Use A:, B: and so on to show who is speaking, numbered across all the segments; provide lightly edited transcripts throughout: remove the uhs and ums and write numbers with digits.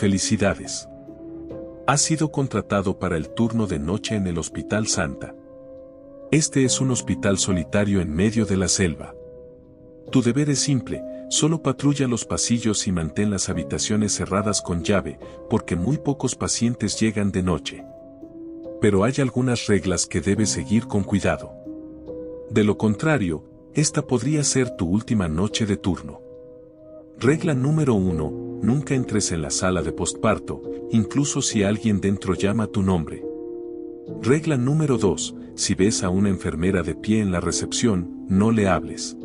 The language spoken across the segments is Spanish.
A: Felicidades. Has sido contratado para el turno de noche en el Hospital Santa. Este es un hospital solitario en medio de la selva. Tu deber es simple, solo patrulla los pasillos y mantén las habitaciones cerradas con llave, porque muy pocos pacientes llegan de noche. Pero hay algunas reglas que debes seguir con cuidado. De lo contrario, esta podría ser tu última noche de turno. Regla número 1. Nunca entres en la sala de postparto, incluso si alguien dentro llama tu nombre. Regla número 2. Si ves a una enfermera de pie en la recepción, no le hables.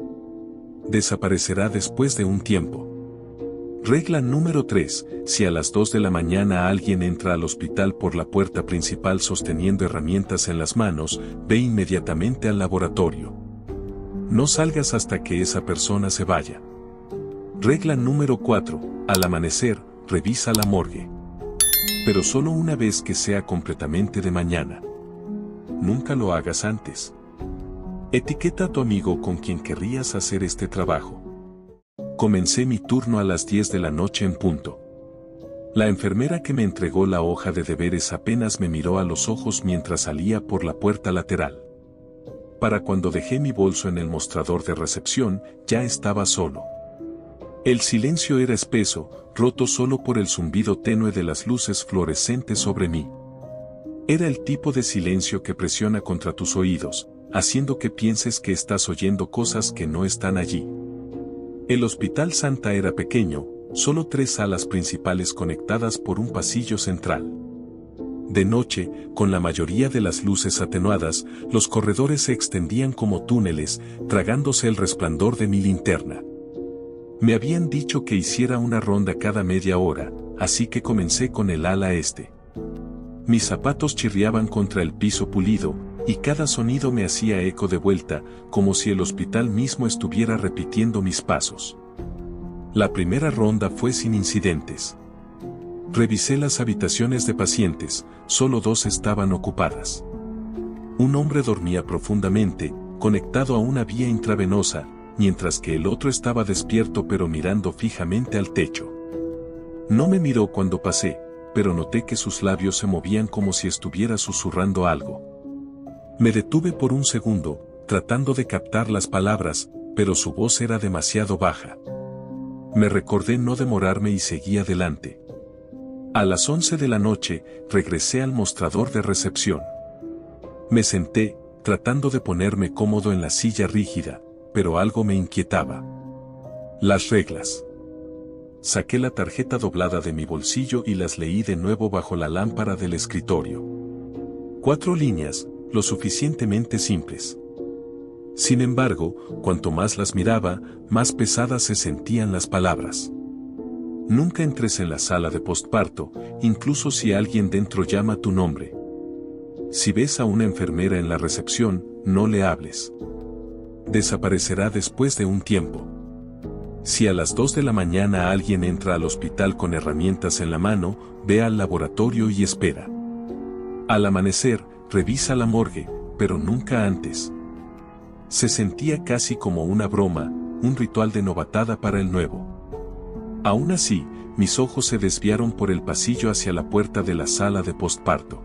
A: Desaparecerá después de un tiempo. Regla número 3. Si a las 2 de la mañana alguien entra al hospital por la puerta principal sosteniendo herramientas en las manos, ve inmediatamente al laboratorio. No salgas hasta que esa persona se vaya. Regla número 4. Al amanecer, revisa la morgue. Pero solo una vez que sea completamente de mañana. Nunca lo hagas antes. Etiqueta a tu amigo con quien querrías hacer este trabajo. Comencé mi turno a las 10 de la noche en punto. La enfermera que me entregó la hoja de deberes apenas me miró a los ojos mientras salía por la puerta lateral. Para cuando dejé mi bolso en el mostrador de recepción, ya estaba solo. El silencio era espeso, roto solo por el zumbido tenue de las luces fluorescentes sobre mí. Era el tipo de silencio que presiona contra tus oídos, haciendo que pienses que estás oyendo cosas que no están allí. El Hospital Santa era pequeño, solo 3 salas principales conectadas por un pasillo central. De noche, con la mayoría de las luces atenuadas, los corredores se extendían como túneles, tragándose el resplandor de mi linterna. Me habían dicho que hiciera una ronda cada media hora, así que comencé con el ala este. Mis zapatos chirriaban contra el piso pulido, y cada sonido me hacía eco de vuelta, como si el hospital mismo estuviera repitiendo mis pasos. La primera ronda fue sin incidentes. Revisé las habitaciones de pacientes, solo 2 estaban ocupadas. Un hombre dormía profundamente, conectado a una vía intravenosa, mientras que el otro estaba despierto pero mirando fijamente al techo. No me miró cuando pasé, pero noté que sus labios se movían como si estuviera susurrando algo. Me detuve por un segundo, tratando de captar las palabras, pero su voz era demasiado baja. Me recordé no demorarme y seguí adelante. A las 11 de la noche, regresé al mostrador de recepción. Me senté, tratando de ponerme cómodo en la silla rígida, pero algo me inquietaba. Las reglas. Saqué la tarjeta doblada de mi bolsillo y las leí de nuevo bajo la lámpara del escritorio. 4 líneas, lo suficientemente simples. Sin embargo, cuanto más las miraba, más pesadas se sentían las palabras. Nunca entres en la sala de postparto, incluso si alguien dentro llama tu nombre. Si ves a una enfermera en la recepción, no le hables. Desaparecerá después de un tiempo. Si a las 2 de la mañana alguien entra al hospital con herramientas en la mano, ve al laboratorio y espera. Al amanecer, revisa la morgue, pero nunca antes. Se sentía casi como una broma, un ritual de novatada para el nuevo. Aún así, mis ojos se desviaron por el pasillo hacia la puerta de la sala de postparto.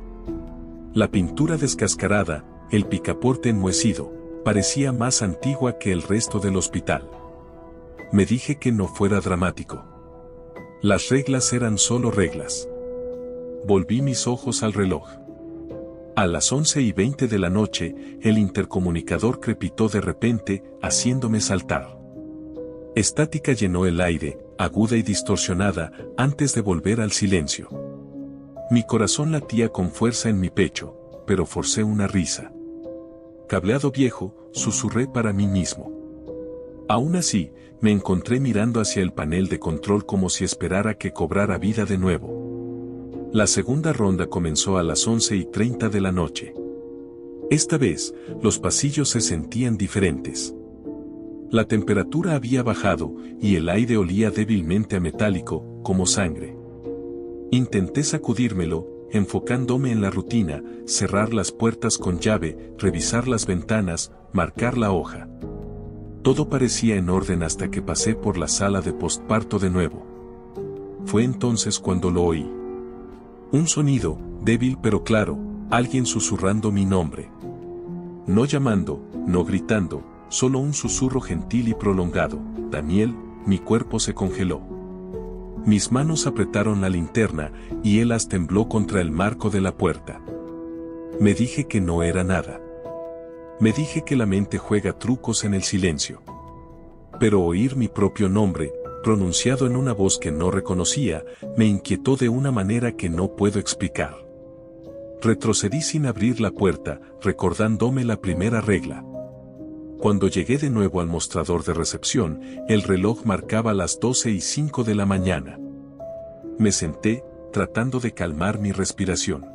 A: La pintura descascarada, el picaporte enmohecido, parecía más antigua que el resto del hospital. Me dije que no fuera dramático. Las reglas eran solo reglas. Volví mis ojos al reloj. A las 11:20 de la noche, el intercomunicador crepitó de repente, haciéndome saltar. Estática llenó el aire, aguda y distorsionada, antes de volver al silencio. Mi corazón latía con fuerza en mi pecho, pero forcé una risa. Cableado viejo, susurré para mí mismo. Aún así, me encontré mirando hacia el panel de control como si esperara que cobrara vida de nuevo. La segunda ronda comenzó a las 11:30 de la noche. Esta vez, los pasillos se sentían diferentes. La temperatura había bajado, y el aire olía débilmente a metálico, como sangre. Intenté sacudírmelo, enfocándome en la rutina, cerrar las puertas con llave, revisar las ventanas, marcar la hoja. Todo parecía en orden hasta que pasé por la sala de postparto de nuevo. Fue entonces cuando lo oí. Un sonido, débil pero claro, alguien susurrando mi nombre. No llamando, no gritando, solo un susurro gentil y prolongado. Daniel. Mi cuerpo se congeló. Mis manos apretaron la linterna y él las tembló contra el marco de la puerta. Me dije que no era nada. Me dije que la mente juega trucos en el silencio. Pero oír mi propio nombre, pronunciado en una voz que no reconocía, me inquietó de una manera que no puedo explicar. Retrocedí sin abrir la puerta, recordándome la primera regla. Cuando llegué de nuevo al mostrador de recepción, el reloj marcaba las 12:05 de la mañana. Me senté, tratando de calmar mi respiración.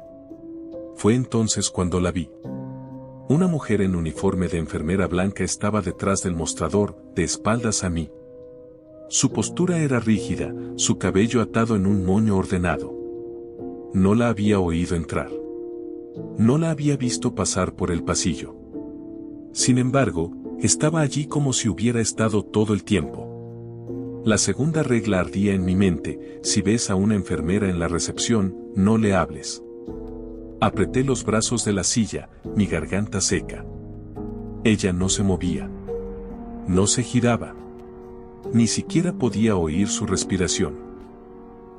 A: Fue entonces cuando la vi. Una mujer en uniforme de enfermera blanca estaba detrás del mostrador, de espaldas a mí. Su postura era rígida, su cabello atado en un moño ordenado. No la había oído entrar. No la había visto pasar por el pasillo. Sin embargo, estaba allí como si hubiera estado todo el tiempo. La segunda regla ardía en mi mente: si ves a una enfermera en la recepción, no le hables. Apreté los brazos de la silla, mi garganta seca. Ella no se movía. No se giraba. Ni siquiera podía oír su respiración.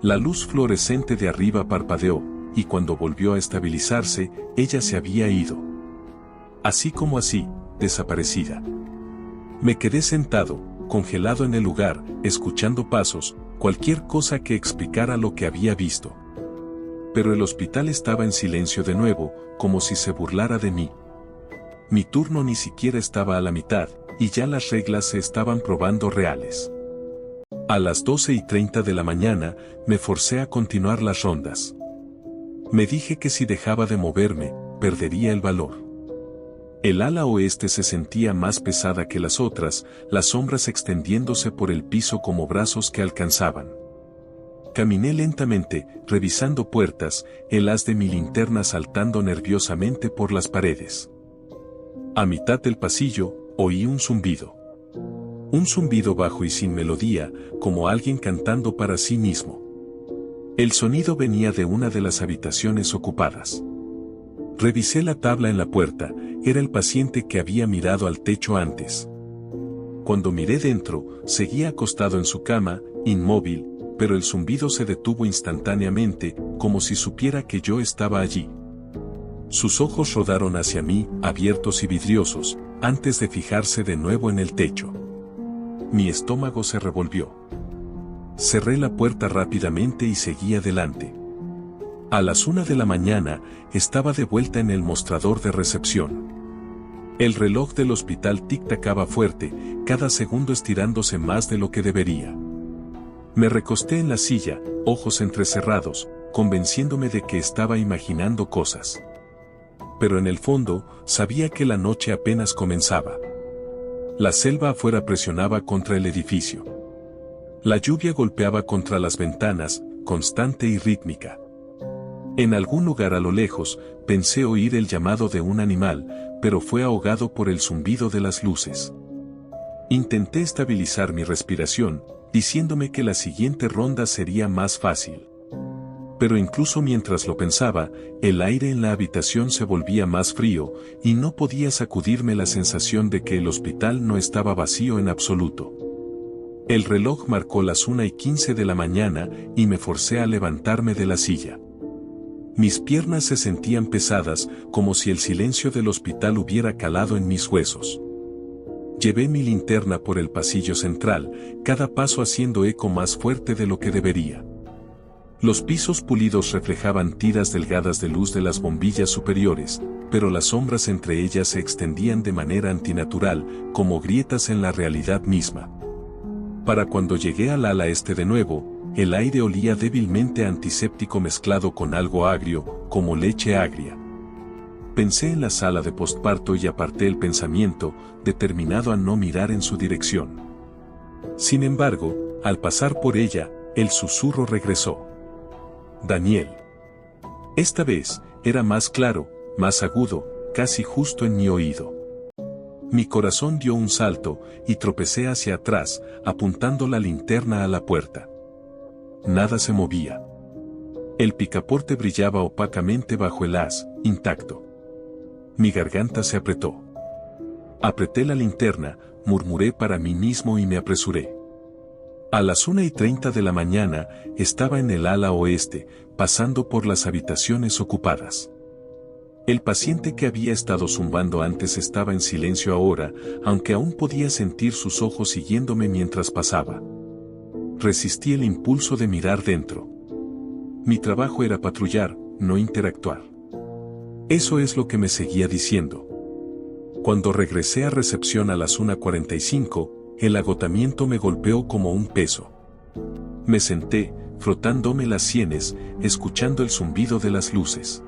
A: La luz fluorescente de arriba parpadeó, y cuando volvió a estabilizarse, ella se había ido. Así como así, desaparecida. Me quedé sentado, congelado en el lugar, escuchando pasos, cualquier cosa que explicara lo que había visto. Pero el hospital estaba en silencio de nuevo, como si se burlara de mí. Mi turno ni siquiera estaba a la mitad, y ya las reglas se estaban probando reales. A las 12:30 de la mañana, me forcé a continuar las rondas. Me dije que si dejaba de moverme, perdería el valor. El ala oeste se sentía más pesada que las otras, las sombras extendiéndose por el piso como brazos que alcanzaban. Caminé lentamente, revisando puertas, el haz de mi linterna saltando nerviosamente por las paredes. A mitad del pasillo, oí un zumbido. Un zumbido bajo y sin melodía, como alguien cantando para sí mismo. El sonido venía de una de las habitaciones ocupadas. Revisé la tabla en la puerta, era el paciente que había mirado al techo antes. Cuando miré dentro, seguía acostado en su cama, inmóvil, pero el zumbido se detuvo instantáneamente, como si supiera que yo estaba allí. Sus ojos rodaron hacia mí, abiertos y vidriosos, antes de fijarse de nuevo en el techo. Mi estómago se revolvió. Cerré la puerta rápidamente y seguí adelante. A las 1 de la mañana, estaba de vuelta en el mostrador de recepción. El reloj del hospital tic-tacaba fuerte, cada segundo estirándose más de lo que debería. Me recosté en la silla, ojos entrecerrados, convenciéndome de que estaba imaginando cosas. Pero en el fondo, sabía que la noche apenas comenzaba. La selva afuera presionaba contra el edificio. La lluvia golpeaba contra las ventanas, constante y rítmica. En algún lugar a lo lejos, pensé oír el llamado de un animal, pero fue ahogado por el zumbido de las luces. Intenté estabilizar mi respiración, diciéndome que la siguiente ronda sería más fácil. Pero incluso mientras lo pensaba, el aire en la habitación se volvía más frío, y no podía sacudirme la sensación de que el hospital no estaba vacío en absoluto. El reloj marcó las 1:15 de la mañana, y me forcé a levantarme de la silla. Mis piernas se sentían pesadas, como si el silencio del hospital hubiera calado en mis huesos. Llevé mi linterna por el pasillo central, cada paso haciendo eco más fuerte de lo que debería. Los pisos pulidos reflejaban tiras delgadas de luz de las bombillas superiores, pero las sombras entre ellas se extendían de manera antinatural, como grietas en la realidad misma. Para cuando llegué al ala este de nuevo, el aire olía débilmente a antiséptico mezclado con algo agrio, como leche agria. Pensé en la sala de postparto y aparté el pensamiento, determinado a no mirar en su dirección. Sin embargo, al pasar por ella, el susurro regresó. Daniel. Esta vez, era más claro, más agudo, casi justo en mi oído. Mi corazón dio un salto, y tropecé hacia atrás, apuntando la linterna a la puerta. nada se movía. El picaporte brillaba opacamente bajo el haz, intacto. Mi garganta se apretó. Apreté la linterna, murmuré para mí mismo y me apresuré. A las 1:30 de la mañana, estaba en el ala oeste, pasando por las habitaciones ocupadas. El paciente que había estado zumbando antes estaba en silencio ahora, aunque aún podía sentir sus ojos siguiéndome mientras pasaba. Resistí el impulso de mirar dentro. Mi trabajo era patrullar, no interactuar. Eso es lo que me seguía diciendo. Cuando regresé a recepción a las 1:45, el agotamiento me golpeó como un peso. Me senté, frotándome las sienes, escuchando el zumbido de las luces.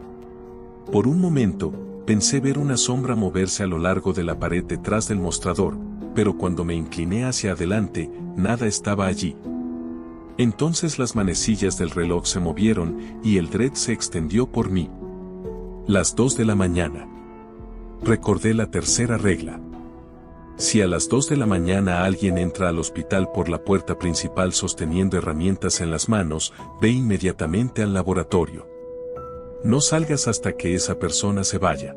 A: Por un momento, pensé ver una sombra moverse a lo largo de la pared detrás del mostrador, pero cuando me incliné hacia adelante, nada estaba allí. Entonces las manecillas del reloj se movieron y el dread se extendió por mí. Las 2 de la mañana. Recordé la tercera regla. Si a las 2 de la mañana alguien entra al hospital por la puerta principal sosteniendo herramientas en las manos, ve inmediatamente al laboratorio. No salgas hasta que esa persona se vaya.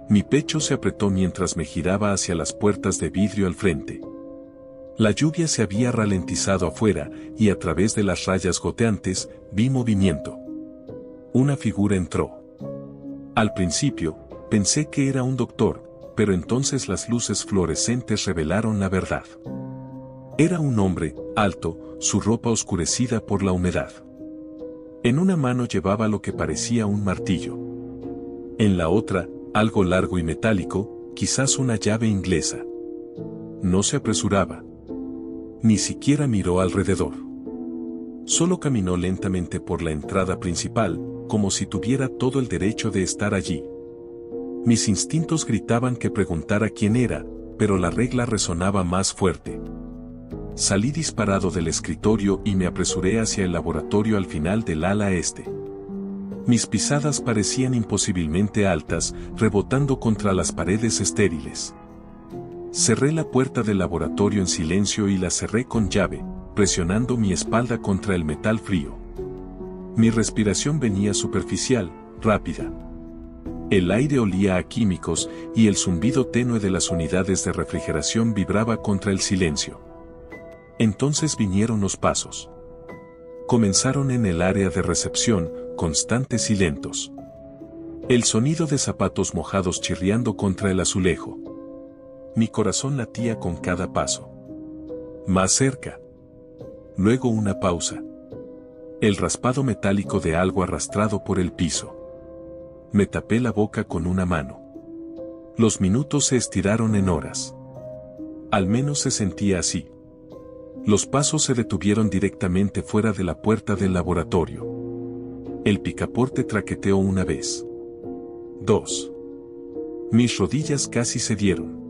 A: Mi pecho se apretó mientras me giraba hacia las puertas de vidrio al frente. La lluvia se había ralentizado afuera, y a través de las rayas goteantes, vi movimiento. Una figura entró. Al principio, pensé que era un doctor, pero entonces las luces fluorescentes revelaron la verdad. Era un hombre, alto, su ropa oscurecida por la humedad. En una mano llevaba lo que parecía un martillo. En la otra, algo largo y metálico, quizás una llave inglesa. No se apresuraba. Ni siquiera miró alrededor. Solo caminó lentamente por la entrada principal, como si tuviera todo el derecho de estar allí. Mis instintos gritaban que preguntara quién era, pero la regla resonaba más fuerte. Salí disparado del escritorio y me apresuré hacia el laboratorio al final del ala este. Mis pisadas parecían imposiblemente altas, rebotando contra las paredes estériles. Cerré la puerta del laboratorio en silencio y la cerré con llave, presionando mi espalda contra el metal frío. Mi respiración venía superficial, rápida. El aire olía a químicos y el zumbido tenue de las unidades de refrigeración vibraba contra el silencio. Entonces vinieron los pasos. Comenzaron en el área de recepción, constantes y lentos. El sonido de zapatos mojados chirriando contra el azulejo. Mi corazón latía con cada paso. Más cerca. Luego una pausa. El raspado metálico de algo arrastrado por el piso. Me tapé la boca con una mano. Los minutos se estiraron en horas. Al menos se sentía así. Los pasos se detuvieron directamente fuera de la puerta del laboratorio. El picaporte traqueteó una vez. 2. Mis rodillas casi cedieron.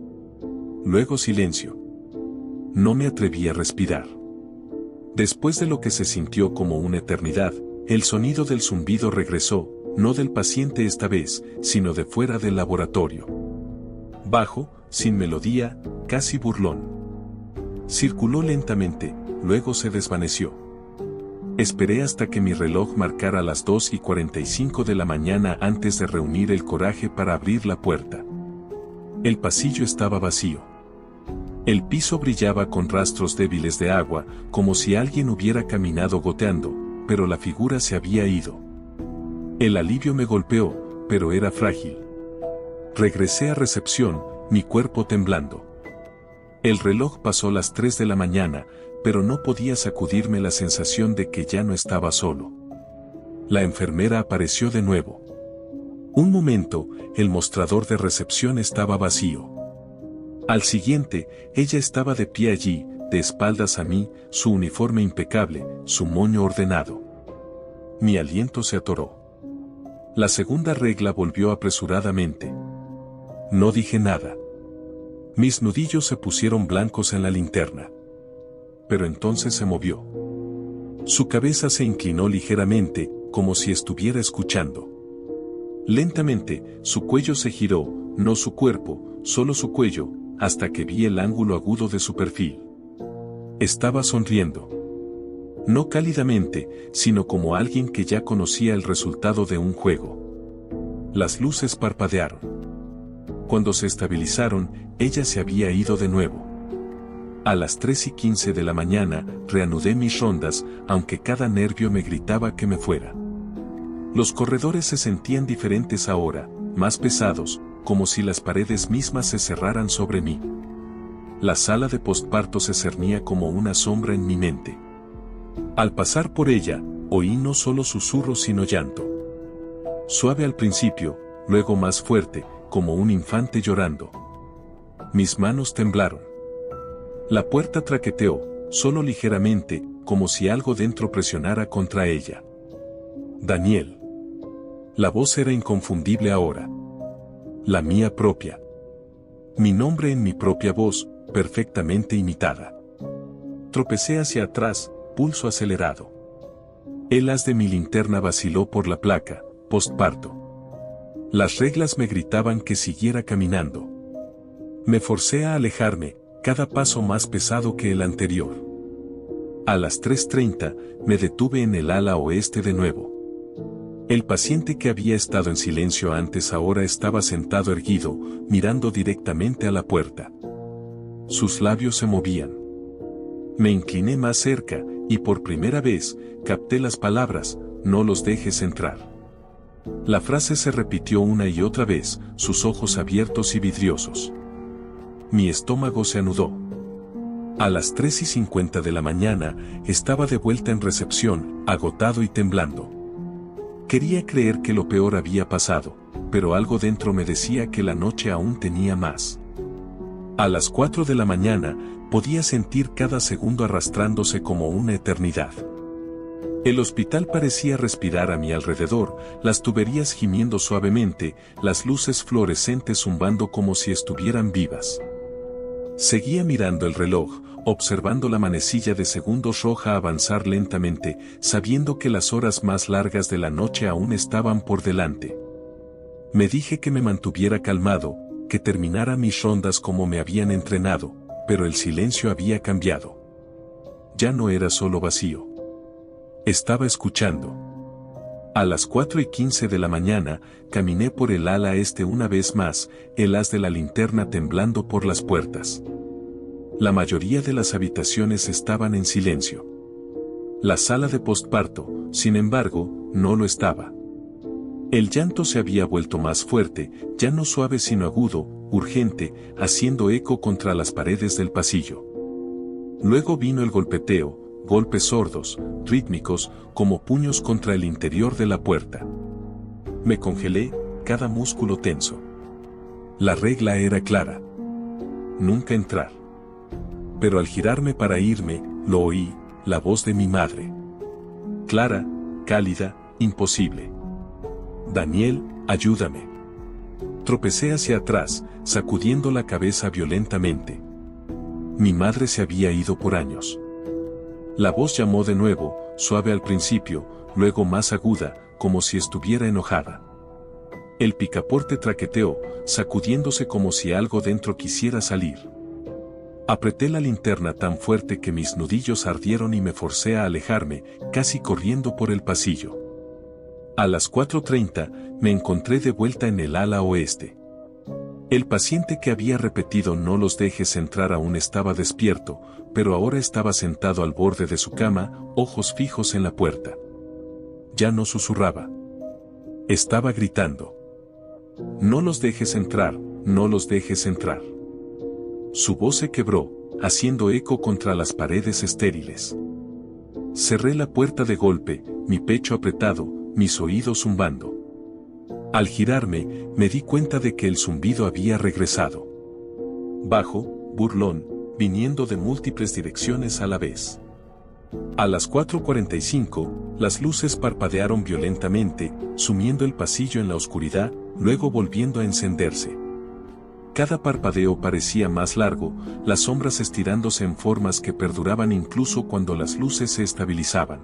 A: Luego silencio. No me atreví a respirar. Después de lo que se sintió como una eternidad, el sonido del zumbido regresó, no del paciente esta vez, sino de fuera del laboratorio. Bajo, sin melodía, casi burlón. Circuló lentamente, luego se desvaneció. Esperé hasta que mi reloj marcara las 2:45 de la mañana antes de reunir el coraje para abrir la puerta. El pasillo estaba vacío. El piso brillaba con rastros débiles de agua, como si alguien hubiera caminado goteando, pero la figura se había ido. El alivio me golpeó, pero era frágil. Regresé a recepción, mi cuerpo temblando. El reloj pasó las 3 de la mañana, pero no podía sacudirme la sensación de que ya no estaba solo. La enfermera apareció de nuevo. Un momento, el mostrador de recepción estaba vacío. Al siguiente, ella estaba de pie allí, de espaldas a mí, su uniforme impecable, su moño ordenado. Mi aliento se atoró. La segunda regla volvió apresuradamente. No dije nada. Mis nudillos se pusieron blancos en la linterna. Pero entonces se movió. Su cabeza se inclinó ligeramente, como si estuviera escuchando. Lentamente, su cuello se giró, no su cuerpo, solo su cuello, hasta que vi el ángulo agudo de su perfil. Estaba sonriendo. No cálidamente, sino como alguien que ya conocía el resultado de un juego. Las luces parpadearon. Cuando se estabilizaron, ella se había ido de nuevo. A las 3:15 de la mañana, reanudé mis rondas, aunque cada nervio me gritaba que me fuera. Los corredores se sentían diferentes ahora, más pesados, como si las paredes mismas se cerraran sobre mí. La sala de posparto se cernía como una sombra en mi mente. Al pasar por ella, oí no solo susurros sino llanto. Suave al principio, luego más fuerte, como un infante llorando. Mis manos temblaron. La puerta traqueteó, solo ligeramente, como si algo dentro presionara contra ella. Daniel. La voz era inconfundible ahora. La mía propia. Mi nombre en mi propia voz, perfectamente imitada. Tropecé hacia atrás, pulso acelerado. El haz de mi linterna vaciló por la placa, postparto. Las reglas me gritaban que siguiera caminando. Me forcé a alejarme, cada paso más pesado que el anterior. A las 3:30, me detuve en el ala oeste de nuevo. El paciente que había estado en silencio antes ahora estaba sentado erguido, mirando directamente a la puerta. Sus labios se movían. Me incliné más cerca, y por primera vez, capté las palabras, no los dejes entrar. La frase se repitió una y otra vez, sus ojos abiertos y vidriosos. Mi estómago se anudó. A las 3:50 de la mañana, estaba de vuelta en recepción, agotado y temblando. Quería creer que lo peor había pasado, pero algo dentro me decía que la noche aún tenía más. A las 4 de la mañana, podía sentir cada segundo arrastrándose como una eternidad. El hospital parecía respirar a mi alrededor, las tuberías gimiendo suavemente, las luces fluorescentes zumbando como si estuvieran vivas. Seguía mirando el reloj, observando la manecilla de segundos roja avanzar lentamente, sabiendo que las horas más largas de la noche aún estaban por delante. Me dije que me mantuviera calmado, que terminara mis rondas como me habían entrenado, pero el silencio había cambiado. Ya no era solo vacío. Estaba escuchando. A las 4:15 de la mañana, caminé por el ala este una vez más, el haz de la linterna temblando por las puertas. La mayoría de las habitaciones estaban en silencio. La sala de postparto, sin embargo, no lo estaba. El llanto se había vuelto más fuerte, ya no suave sino agudo, urgente, haciendo eco contra las paredes del pasillo. Luego vino el golpeteo, golpes sordos, rítmicos, como puños contra el interior de la puerta. Me congelé, cada músculo tenso. La regla era clara. Nunca entrar. Pero al girarme para irme, lo oí, la voz de mi madre. Clara, cálida, imposible. Daniel, ayúdame. Tropecé hacia atrás, sacudiendo la cabeza violentamente. Mi madre se había ido por años. La voz llamó de nuevo, suave al principio, luego más aguda, como si estuviera enojada. El picaporte traqueteó, sacudiéndose como si algo dentro quisiera salir. Apreté la linterna tan fuerte que mis nudillos ardieron y me forcé a alejarme, casi corriendo por el pasillo. A las 4:30, me encontré de vuelta en el ala oeste. El paciente que había repetido no los dejes entrar aún estaba despierto, pero ahora estaba sentado al borde de su cama, ojos fijos en la puerta. Ya no susurraba. Estaba gritando. No los dejes entrar, no los dejes entrar. Su voz se quebró, haciendo eco contra las paredes estériles. Cerré la puerta de golpe, mi pecho apretado, mis oídos zumbando. Al girarme, me di cuenta de que el zumbido había regresado. Bajo, burlón, viniendo de múltiples direcciones a la vez. A las 4:45, las luces parpadearon violentamente, sumiendo el pasillo en la oscuridad, luego volviendo a encenderse. Cada parpadeo parecía más largo, las sombras estirándose en formas que perduraban incluso cuando las luces se estabilizaban.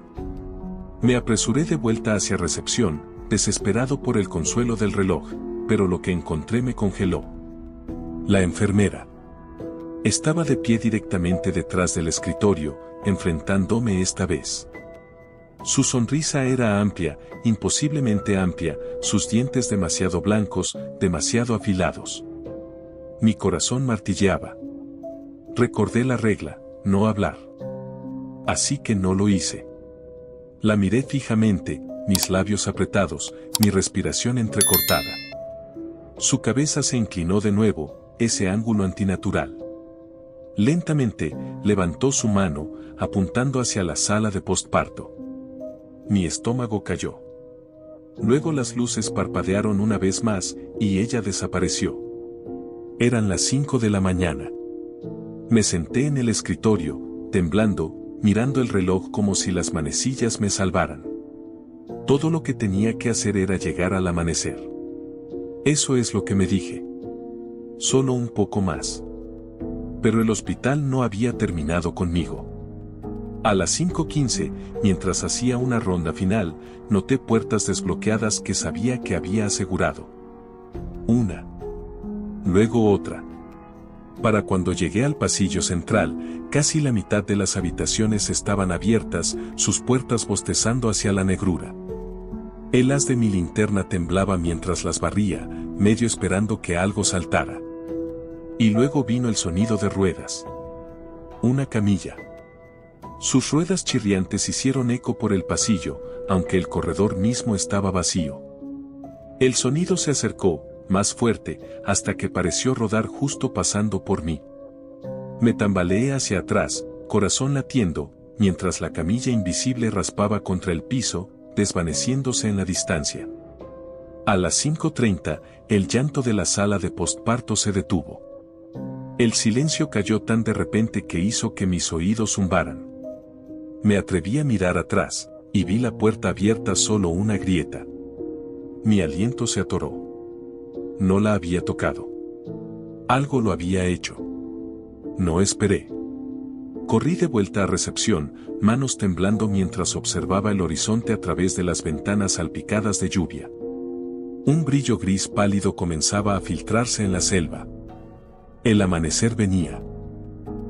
A: Me apresuré de vuelta hacia recepción, desesperado por el consuelo del reloj, pero lo que encontré me congeló. La enfermera. Estaba de pie directamente detrás del escritorio, enfrentándome esta vez. Su sonrisa era amplia, imposiblemente amplia, sus dientes demasiado blancos, demasiado afilados. Mi corazón martilleaba. Recordé la regla, no hablar. Así que no lo hice. La miré fijamente, mis labios apretados, mi respiración entrecortada. Su cabeza se inclinó de nuevo, ese ángulo antinatural. Lentamente, levantó su mano, apuntando hacia la sala de postparto. Mi estómago cayó. Luego las luces parpadearon una vez más, y ella desapareció. Eran las 5 de la mañana. Me senté en el escritorio, temblando, mirando el reloj como si las manecillas me salvaran. Todo lo que tenía que hacer era llegar al amanecer. Eso es lo que me dije. Solo un poco más. Pero el hospital no había terminado conmigo. A las 5:15, mientras hacía una ronda final, noté puertas desbloqueadas que sabía que había asegurado. Una. Luego otra. Para cuando llegué al pasillo central, casi la mitad de las habitaciones estaban abiertas, sus puertas bostezando hacia la negrura. El haz de mi linterna temblaba mientras las barría, medio esperando que algo saltara. Y luego vino el sonido de ruedas. Una camilla. Sus ruedas chirriantes hicieron eco por el pasillo, aunque el corredor mismo estaba vacío. El sonido se acercó, más fuerte, hasta que pareció rodar justo pasando por mí. Me tambaleé hacia atrás, corazón latiendo, mientras la camilla invisible raspaba contra el piso, desvaneciéndose en la distancia. A las 5:30, el llanto de la sala de postparto se detuvo. El silencio cayó tan de repente que hizo que mis oídos zumbaran. Me atreví a mirar atrás, y vi la puerta abierta solo una grieta. Mi aliento se atoró. No la había tocado. Algo lo había hecho. No esperé. Corrí de vuelta a recepción, manos temblando mientras observaba el horizonte a través de las ventanas salpicadas de lluvia. Un brillo gris pálido comenzaba a filtrarse en la selva. El amanecer venía.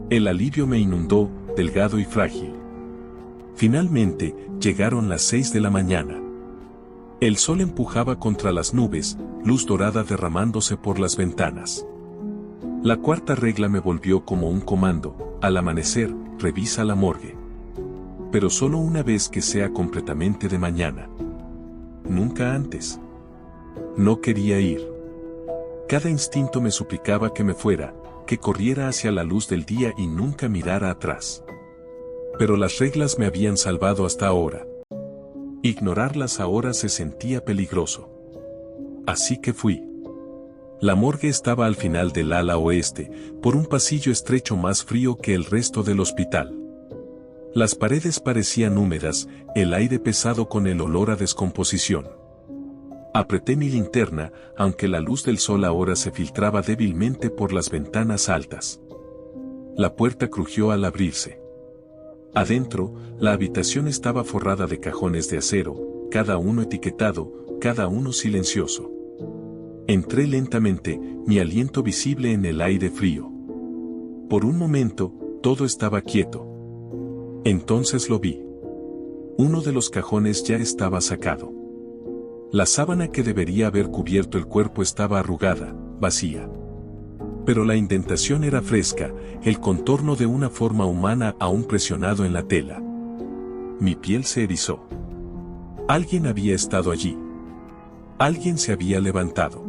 A: El alivio me inundó, delgado y frágil. Finalmente, llegaron las 6 de la mañana. El sol empujaba contra las nubes, luz dorada derramándose por las ventanas. La cuarta regla me volvió como un comando: al amanecer, revisa la morgue. Pero solo una vez que sea completamente de mañana. Nunca antes. No quería ir. Cada instinto me suplicaba que me fuera, que corriera hacia la luz del día y nunca mirara atrás. Pero las reglas me habían salvado hasta ahora. Ignorarlas ahora se sentía peligroso. Así que fui. La morgue estaba al final del ala oeste, por un pasillo estrecho más frío que el resto del hospital. Las paredes parecían húmedas, el aire pesado con el olor a descomposición. Apreté mi linterna, aunque la luz del sol ahora se filtraba débilmente por las ventanas altas. La puerta crujió al abrirse. Adentro, la habitación estaba forrada de cajones de acero, cada uno etiquetado, cada uno silencioso. Entré lentamente, mi aliento visible en el aire frío. Por un momento, todo estaba quieto. Entonces lo vi. Uno de los cajones ya estaba sacado. La sábana que debería haber cubierto el cuerpo estaba arrugada, vacía. Pero la indentación era fresca, el contorno de una forma humana aún presionado en la tela. Mi piel se erizó. Alguien había estado allí. Alguien se había levantado.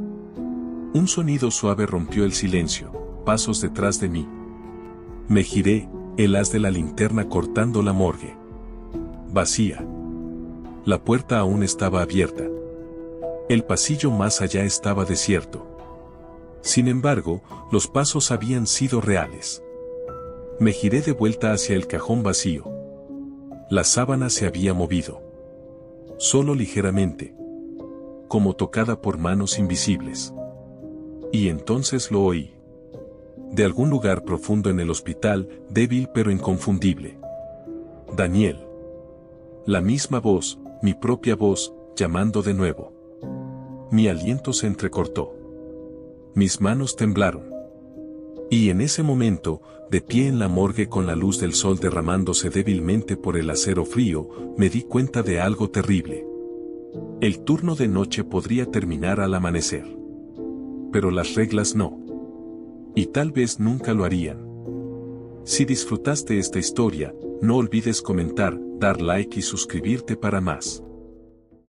A: Un sonido suave rompió el silencio, pasos detrás de mí. Me giré, el haz de la linterna cortando la morgue. Vacía. La puerta aún estaba abierta. El pasillo más allá estaba desierto. Sin embargo, los pasos habían sido reales. Me giré de vuelta hacia el cajón vacío. La sábana se había movido. Solo ligeramente. Como tocada por manos invisibles. Y entonces lo oí. De algún lugar profundo en el hospital, débil pero inconfundible. Daniel. La misma voz, mi propia voz, llamando de nuevo. Mi aliento se entrecortó. Mis manos temblaron. Y en ese momento, de pie en la morgue con la luz del sol derramándose débilmente por el acero frío, me di cuenta de algo terrible. El turno de noche podría terminar al amanecer. Pero las reglas no. Y tal vez nunca lo harían. Si disfrutaste esta historia, no olvides comentar, dar like y suscribirte para más.